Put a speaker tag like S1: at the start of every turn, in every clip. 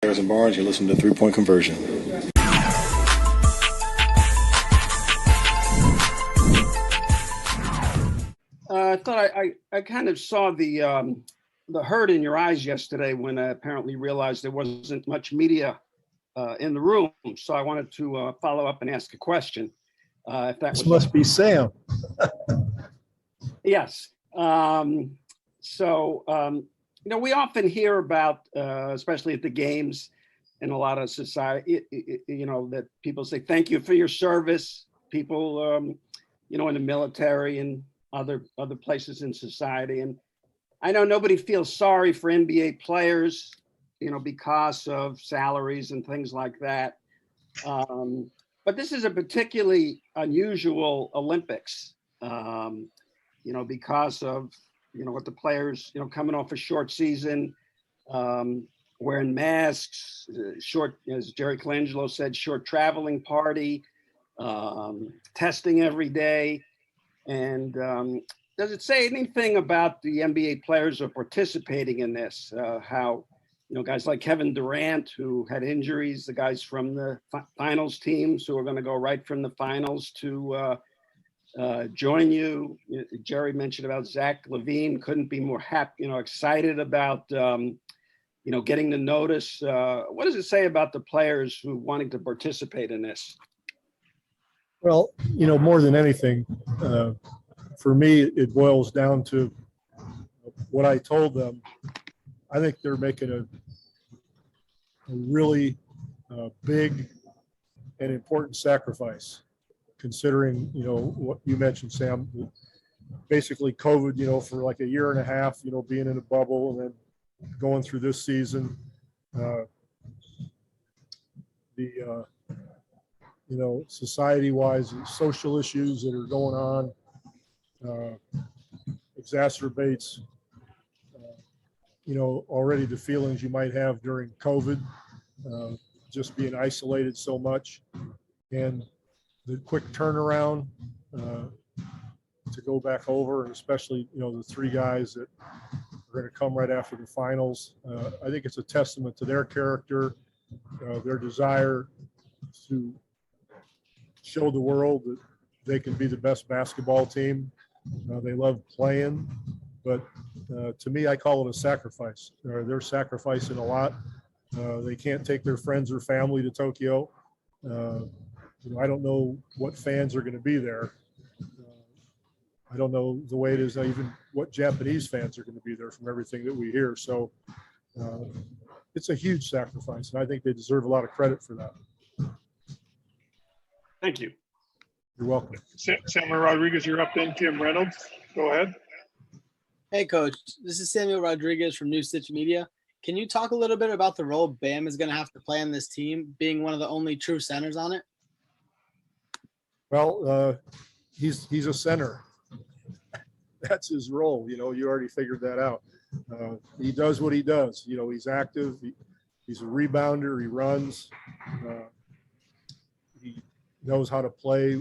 S1: Harrison Barnes. You're listening to 3-Point Conversion.
S2: I thought I kind of saw the hurt in your eyes yesterday when I apparently realized there wasn't much media in the room. So I wanted to follow up and ask a question. If that
S3: this must be Sam.
S2: Yes. We often hear about, especially at the games in a lot of society, that people say, thank you for your service. People, in the military and other places in society. And I know nobody feels sorry for NBA players, because of salaries and things like that. But this is a particularly unusual Olympics, because of, what the players, coming off a short season, wearing masks, short, as Jerry Colangelo said, short traveling party, testing every day. And does it say anything about the NBA players who are participating in this? How, guys like Kevin Durant, who had injuries, the guys from the finals teams who are going to go right from the finals to join you. Jerry mentioned about Zach LaVine, couldn't be more happy, excited about, getting the notice. What does it say about the players who wanting to participate in this?
S3: Well, more than anything, for me, it boils down to what I told them. I think they're making a really big and important sacrifice, considering, what you mentioned, Sam, basically COVID, for like a year and a half, being in a bubble and then going through this season. Society-wise, social issues that are going on exacerbates, already the feelings you might have during COVID, just being isolated so much, and the quick turnaround to go back over, and especially, the three guys that are going to come right after the finals. I think it's a testament to their character, their desire to show the world that they can be the best basketball team. They love playing, but to me, I call it a sacrifice. They're sacrificing a lot. They can't take their friends or family to Tokyo. I don't know what fans are going to be there. I don't know the way it is, even what Japanese fans are going to be there from everything that we hear. So it's a huge sacrifice, and I think they deserve a lot of credit for that.
S2: Thank you.
S3: You're welcome.
S4: Samuel Rodriguez, you're up then. Tim Reynolds, go ahead.
S5: Hey, Coach. This is Samuel Rodriguez from New Stitch Media. Can you talk a little bit about the role Bam is going to have to play on this team, being one of the only true centers on it?
S3: Well, he's a center. That's his role. You already figured that out. He does what he does. He's active. He's a rebounder. He runs. He knows how to play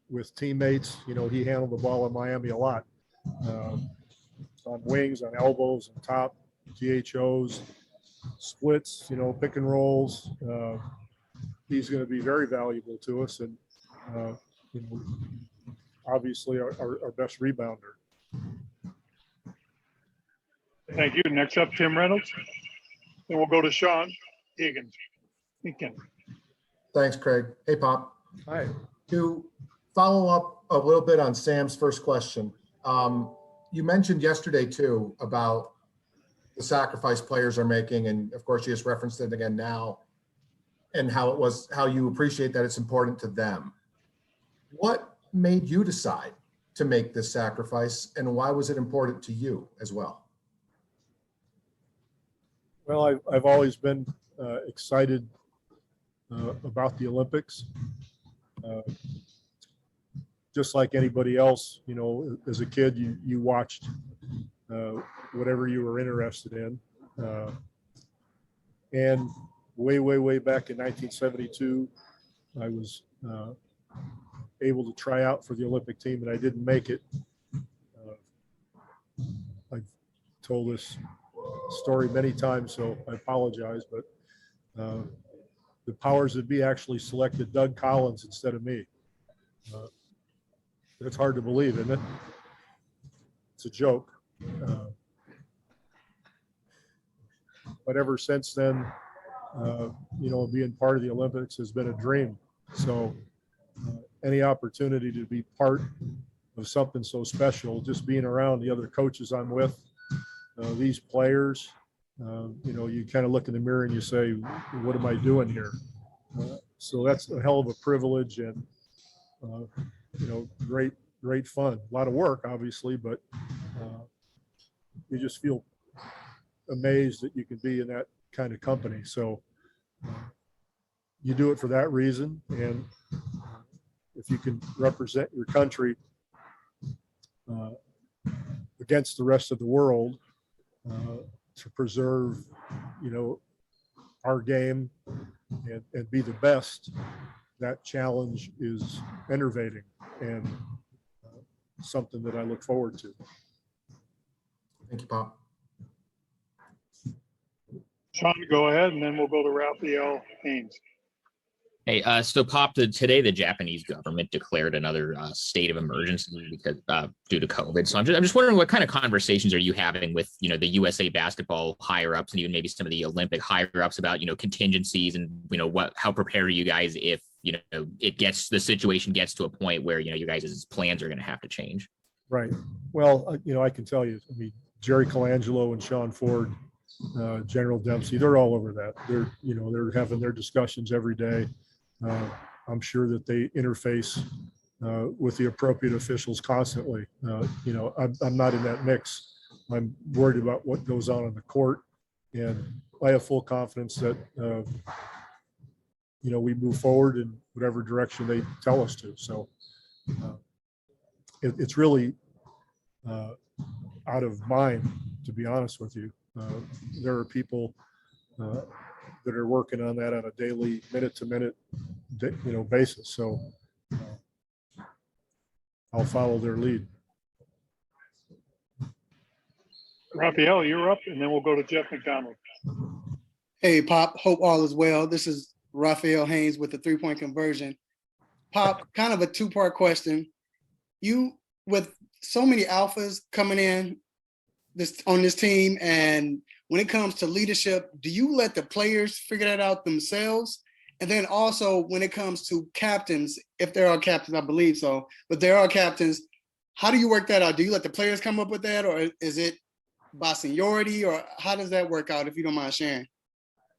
S3: with teammates. He handled the ball in Miami a lot. On wings, on elbows, on top, GHOs, splits, pick and rolls. He's going to be very valuable to us, and obviously our best rebounder.
S4: Thank you. Next up, Tim Reynolds. Then we'll go to Sean Higgins.
S6: Thanks, Craig. Hey, Pop.
S3: Hi.
S6: To follow up a little bit on Sam's first question, you mentioned yesterday too about the sacrifice players are making, and of course you just referenced it again now, and how you appreciate that it's important to them. What made you decide to make this sacrifice, and why was it important to you as well?
S3: Well, I've always been excited about the Olympics. Just like anybody else, as a kid, you watched whatever you were interested in. And way back in 1972, I was able to try out for the Olympic team, and I didn't make it. I've told this story many times, so I apologize, but the powers that be actually selected Doug Collins instead of me. That's hard to believe, isn't it? It's a joke. But ever since then, being part of the Olympics has been a dream. So any opportunity to be part of something so special, just being around the other coaches I'm with, these players, you kind of look in the mirror and you say, what am I doing here? So that's a hell of a privilege and, great fun. A lot of work, obviously, but you just feel amazed that you can be in that kind of company. So you do it for that reason. And if you can represent your country against the rest of the world to preserve, our game and be the best, that challenge is enervating and something that I look forward to.
S6: Thank you, Pop.
S4: Sean, go ahead, and then we'll go to Raphael Haynes.
S7: Hey, so Pop, today the Japanese government declared another state of emergency because due to COVID. So I'm just wondering, what kind of conversations are you having with the USA basketball higher ups and even maybe some of the Olympic higher ups about contingencies and how prepared are you guys if the situation gets to a point where you guys' plans are going to have to change?
S3: Right. Well, I can tell you, Jerry Colangelo and Sean Ford, General Dempsey, they're all over that. They're having their discussions every day. I'm sure that they interface with the appropriate officials constantly. I'm not in that mix. I'm worried about what goes on the court, and I have full confidence that we move forward in whatever direction they tell us to. So it's really out of mind, to be honest with you. There are people that are working on that on a daily, minute-to-minute, basis. So I'll follow their lead.
S4: Raphael, you're up, and then we'll go to Jeff McDonald.
S8: Hey, Pop, hope all is well. This is Raphael Haynes with the 3-point conversion. Pop, kind of a two-part question. You, with so many alphas coming in on this team, and when it comes to leadership, do you let the players figure that out themselves? And then also when it comes to captains, if there are captains, I believe so, but there are captains, how do you work that out? Do you let the players come up with that, or is it by seniority, or how does that work out, if you don't mind sharing?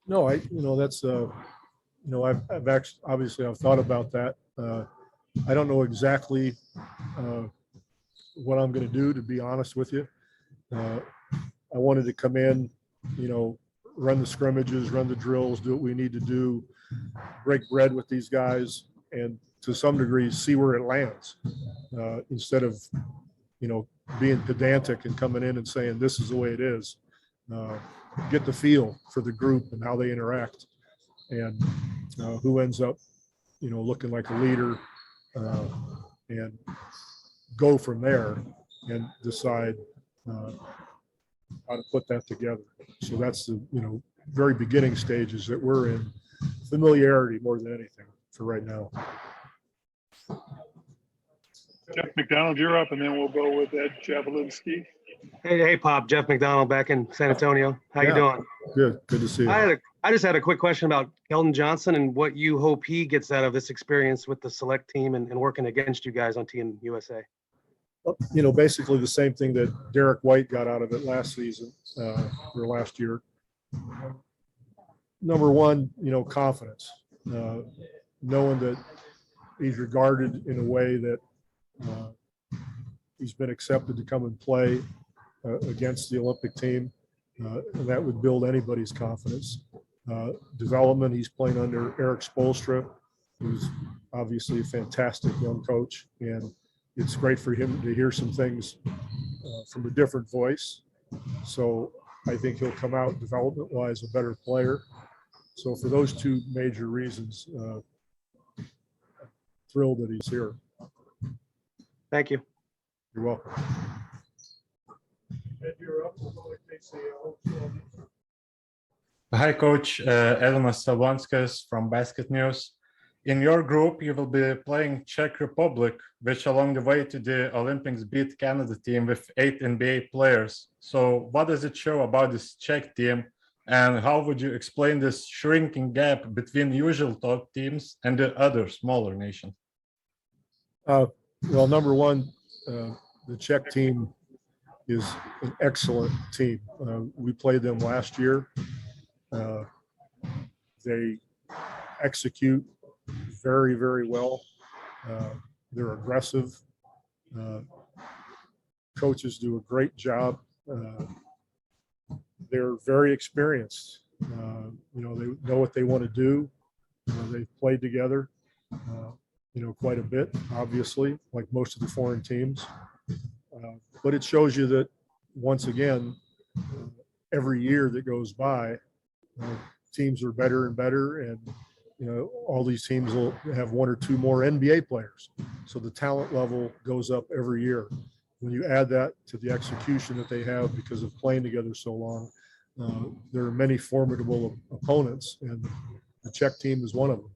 S3: No, that's, I've actually, obviously I've thought about that. I don't know exactly what I'm going to do, to be honest with you. I wanted to come in, run the scrimmages, run the drills, do what we need to do, break bread with these guys, and to some degree see where it lands, instead of, being pedantic and coming in and saying, this is the way it is. Get the feel for the group and how they interact, and who ends up, looking like a leader, and go from there and decide how to put that together. So that's the, very beginning stages that we're in. Familiarity more than anything for right now.
S4: Jeff McDonald, you're up, and then we'll go with Ed Javelinski.
S9: Hey, Pop, Jeff McDonald back in San Antonio. How you doing?
S3: Good to see you.
S9: I just had a quick question about Keldon Johnson and what you hope he gets out of this experience with the select team and working against you guys on Team USA.
S3: Basically the same thing that Derek White got out of it last season, or last year. Number one, confidence, knowing that he's regarded in a way that he's been accepted to come and play against the Olympic team, and that would build anybody's confidence. Development, he's playing under Eric Spoelstra, who's obviously a fantastic young coach, and it's great for him to hear some things from a different voice. So I think he'll come out development-wise a better player. So for those two major reasons, thrilled that he's here.
S9: Thank you.
S3: You're welcome.
S10: Hi, Coach. Elmas Sablonskas from Basket News. In your group, you will be playing Czech Republic, which along the way to the Olympics beat Canada team with 8 NBA players. So what does it show about this Czech team? And how would you explain this shrinking gap between usual top teams and the other smaller nations?
S3: Well, number one, the Czech team is an excellent team. We played them last year. They execute very, very well. They're aggressive. Coaches do a great job. They're very experienced. They know what they want to do. They've played together, quite a bit, obviously, like most of the foreign teams. But it shows you that, once again, every year that goes by, teams are better and better, and all these teams will have 1 or 2 more NBA players. So the talent level goes up every year. When you add that to the execution that they have because of playing together so long, there are many formidable opponents, and the Czech team is one of them.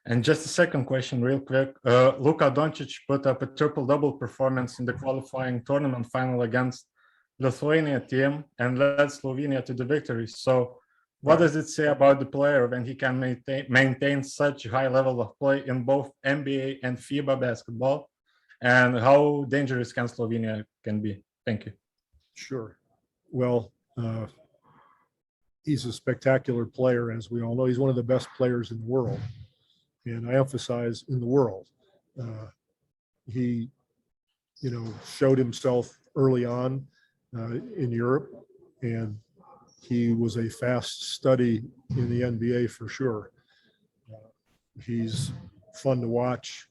S10: And just a second question, real quick. Luka Doncic put up a triple-double performance in the qualifying tournament final against Lithuania team and led Slovenia to the victory. So what does it say about the player when he can maintain such a high level of play in both NBA and FIBA basketball? And how dangerous can Slovenia can be? Thank you.
S3: Sure. Well, he's a spectacular player, as we all know. He's one of the best players in the world. And I emphasize in the world. He, showed himself early on in Europe, and he was a fast study in the NBA for sure. He's fun to watch.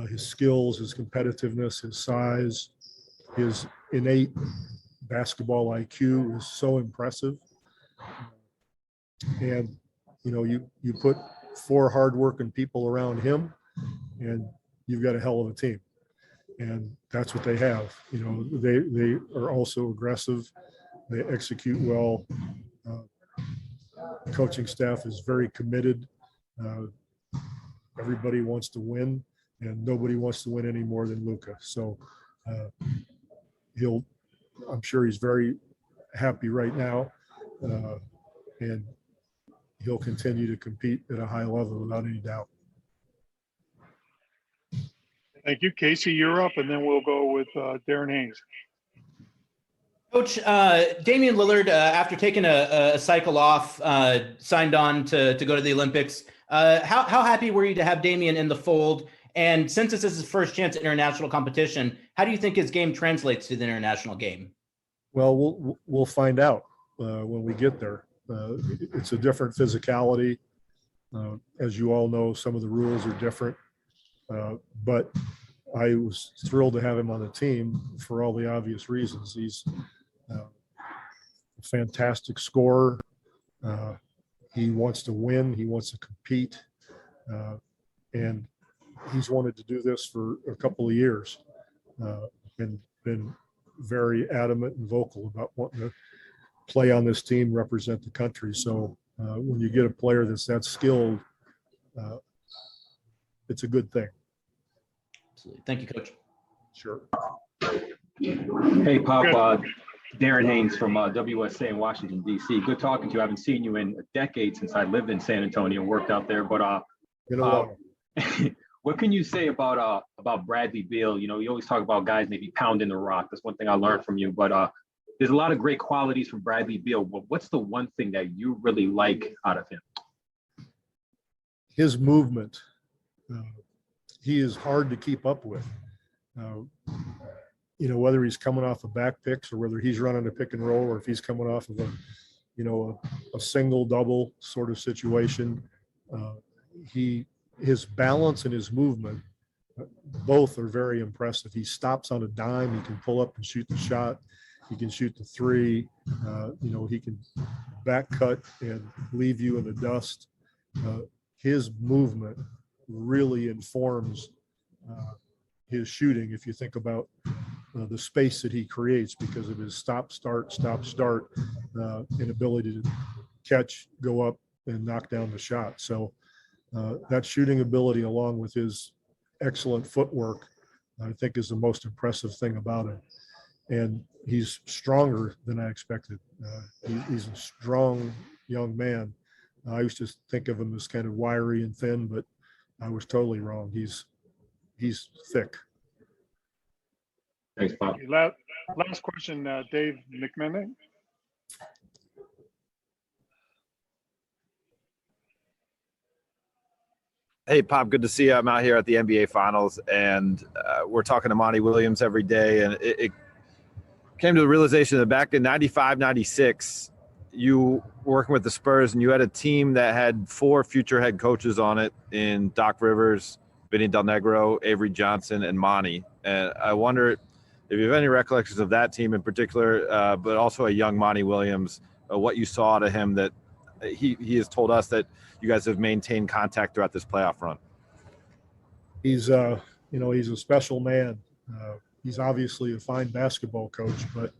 S3: His skills, his competitiveness, his size, his innate basketball IQ is so impressive. And, you put 4 hardworking people around him, and you've got a hell of a team. And that's what they have. They are also aggressive. They execute well. The coaching staff is very committed. Everybody wants to win, and nobody wants to win any more than Luka. So I'm sure he's very happy right now, and he'll continue to compete at a high level without any doubt.
S4: Thank you. Casey, you're up, and then we'll go with Darren Haynes.
S11: Coach, Damian Lillard, after taking a cycle off, signed on to go to the Olympics. How happy were you to have Damian in the fold? And since this is his first chance at international competition, how do you think his game translates to the international game?
S3: Well, we'll find out when we get there. It's a different physicality. As you all know, some of the rules are different. But I was thrilled to have him on the team for all the obvious reasons. He's a fantastic scorer. He wants to win. He wants to compete. And he's wanted to do this for a couple of years and been very adamant and vocal about wanting to play on this team, represent the country. So when you get a player that's that skilled, it's a good thing.
S11: Absolutely. Thank you, Coach.
S3: Sure.
S12: Hey, Pop. Darren Haynes from WSA in Washington, D.C. Good talking to you. I haven't seen you in a decade since I lived in San Antonio and worked out there. But what can you say about Bradley Beal? You always talk about guys maybe pounding the rock. That's one thing I learned from you. But there's a lot of great qualities from Bradley Beal. But what's the one thing that you really like out of him?
S3: His movement. He is hard to keep up with. Whether he's coming off of back picks or whether he's running a pick and roll or if he's coming off of a single double sort of situation, his balance and his movement, both are very impressive. He stops on a dime. He can pull up and shoot the shot. He can shoot the three. He can back cut and leave you in the dust. His movement really informs his shooting. If you think about the space that he creates because of his stop, start, inability to catch, go up, and knock down the shot. So that shooting ability, along with his excellent footwork, I think is the most impressive thing about him. And he's stronger than I expected. He's a strong young man. I used to think of him as kind of wiry and thin, but I was totally wrong. He's thick.
S12: Thanks, Pop.
S4: Last question, Dave McMenamin.
S13: Hey, Pop, good to see you. I'm out here at the NBA Finals, and we're talking to Monty Williams every day, and it came to the realization that back in 95, 96, you were working with the Spurs, and you had a team that had 4 future head coaches on it in Doc Rivers, Vinny Del Negro, Avery Johnson, and Monty. And I wonder if you have any recollections of that team in particular, but also a young Monty Williams, what you saw to him that he has told us that you guys have maintained contact throughout this playoff run.
S3: He's he's a special man. He's obviously a fine basketball coach, but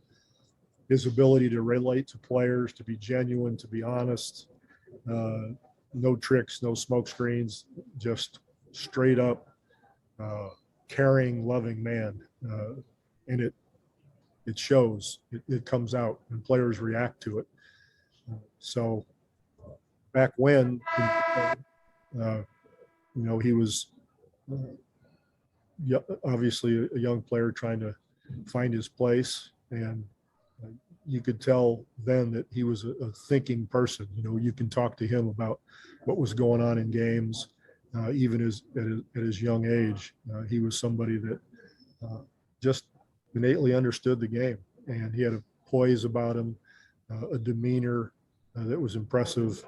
S3: his ability to relate to players, to be genuine, to be honest, no tricks, no smoke screens, just straight up caring, loving man. And it shows, it comes out, and players react to it. So back when, he was obviously a young player trying to find his place, and you could tell then that he was a thinking person. You can talk to him about what was going on in games, even at his young age. He was somebody that just innately understood the game, and he had a poise about him, a demeanor that was impressive,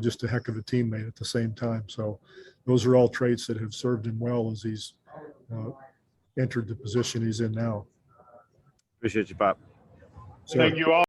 S3: just a heck of a teammate at the same time. So those are all traits that have served him well as he's entered the position he's in now.
S13: Appreciate you, Pop.
S3: Sir.
S4: Thank you all.